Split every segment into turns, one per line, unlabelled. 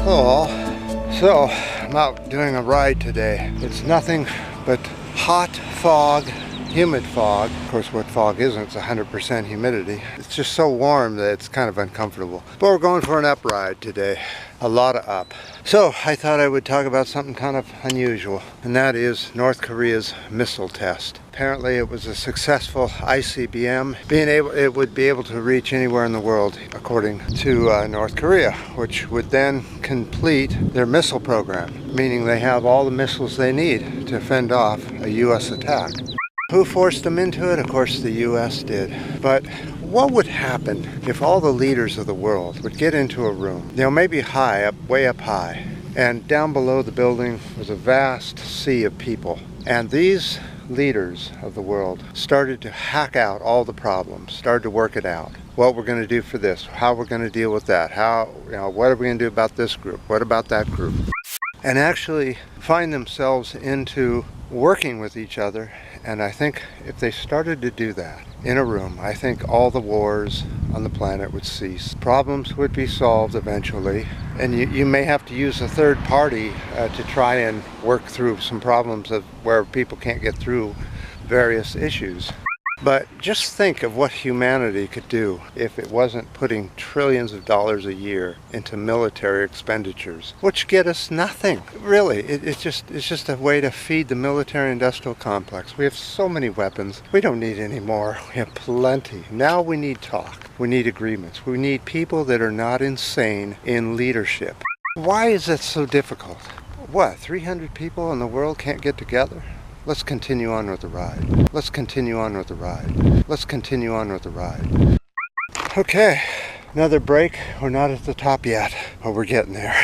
Oh, so I'm out doing a ride today. It's nothing but hot fog, humid fog. Of course, what fog isn't, it's 100% humidity. It's just so warm that it's kind of uncomfortable. But we're going for an up ride today. A lot of up. So I thought I would talk about something kind of unusual, and that is North Korea's missile test. Apparently it was a successful ICBM. It would be able to reach anywhere in the world, according to North Korea, which would then complete their missile program, meaning they have all the missiles they need to fend off a U.S. attack. Who forced them into it? Of course, the U.S. did. But what would happen if all the leaders of the world would get into a room, maybe high, way up high, and down below the building was a vast sea of people, and these leaders of the world started to hack out all the problems, started to work it out. What we're going to do for this, how we're going to deal with that, what are we going to do about this group, what about that group, and actually find themselves into working with each other. And I think if they started to do that in a room, I think all the wars on the planet would cease. Problems would be solved eventually, and you may have to use a third party to try and work through some problems where people can't get through various issues. But just think of what humanity could do if it wasn't putting trillions of dollars a year into military expenditures, which get us nothing. Really, it's just a way to feed the military-industrial complex. We have so many weapons. We don't need any more. We have plenty. Now we need talk. We need agreements. We need people that are not insane in leadership. Why is it so difficult? What, 300 people in the world can't get together? Let's continue on with the ride. Let's continue on with the ride. Let's continue on with the ride. Okay, another break. We're not at the top yet, but we're getting there.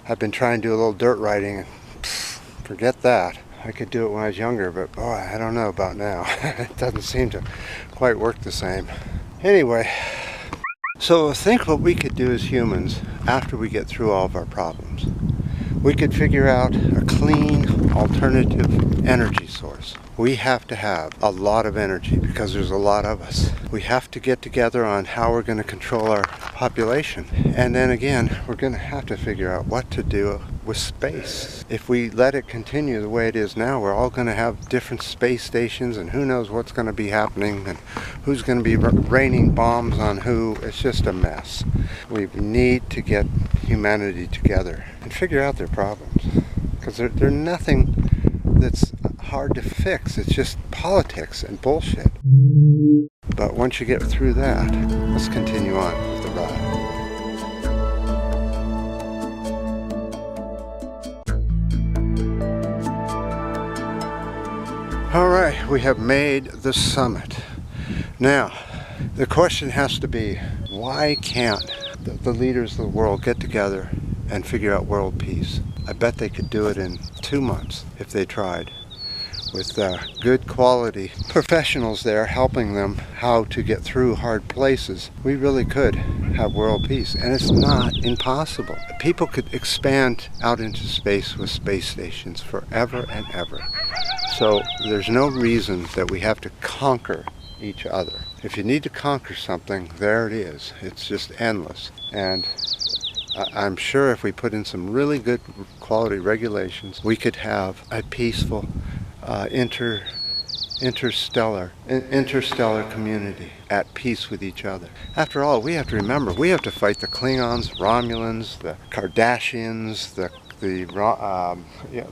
I've been trying to do a little dirt riding, and forget that. I could do it when I was younger, but boy, I don't know about now. It doesn't seem to quite work the same. Anyway, so think what we could do as humans after we get through all of our problems. We could figure out a clean alternative energy source. We have to have a lot of energy because there's a lot of us. We have to get together on how we're going to control our population. And then again, we're going to have to figure out what to do with space. If we let it continue the way it is now, we're all going to have different space stations, and who knows what's going to be happening and who's going to be raining bombs on who. It's just a mess. We need to get humanity together and figure out their problems, because they're nothing that's hard to fix. It's just politics and bullshit. But once you get through that, let's continue on with the ride. All right, we have made the summit. Now, the question has to be, why can't the leaders of the world get together and figure out world peace? I bet they could do it in 2 months if they tried, with good quality professionals there helping them how to get through hard places. We really could have world peace, and it's not impossible. People could expand out into space with space stations forever and ever. So there's no reason that we have to conquer each other. If you need to conquer something, there it is. It's just endless. And I'm sure if we put in some really good quality regulations, we could have a peaceful interstellar community at peace with each other. After all, we have to remember, we have to fight the Klingons, Romulans, the Kardashians, the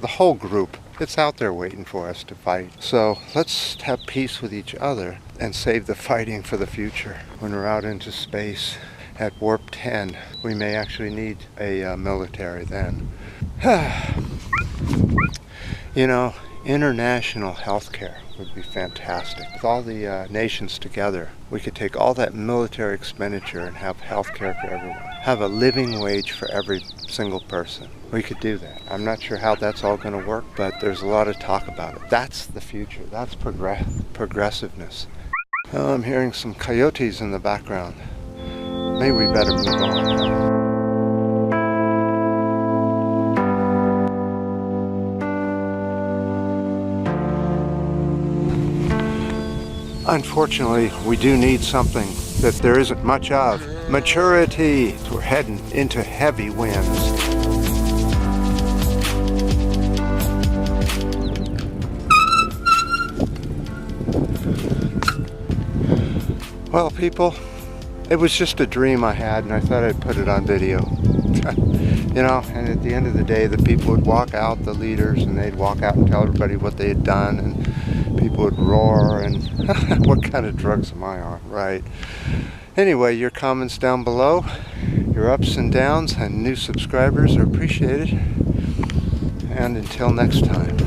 whole group. It's out there waiting for us to fight. So let's have peace with each other and save the fighting for the future. When we're out into space at warp 10, we may actually need a military then. International healthcare would be fantastic. With all the nations together, we could take all that military expenditure and have healthcare for everyone. Have a living wage for every single person. We could do that. I'm not sure how that's all going to work, but there's a lot of talk about it. That's the future. That's progressiveness. Oh, I'm hearing some coyotes in the background. Maybe we better move on. Unfortunately, we do need something that there isn't much of. Maturity. We're heading into heavy winds. Well, people, it was just a dream I had, and I thought I'd put it on video. You know, and at the end of the day, the people would walk out, the leaders, and they'd walk out and tell everybody what they had done, and people would roar, and what kind of drugs am I on, right? Anyway, your comments down below, your ups and downs, and new subscribers are appreciated. And until next time.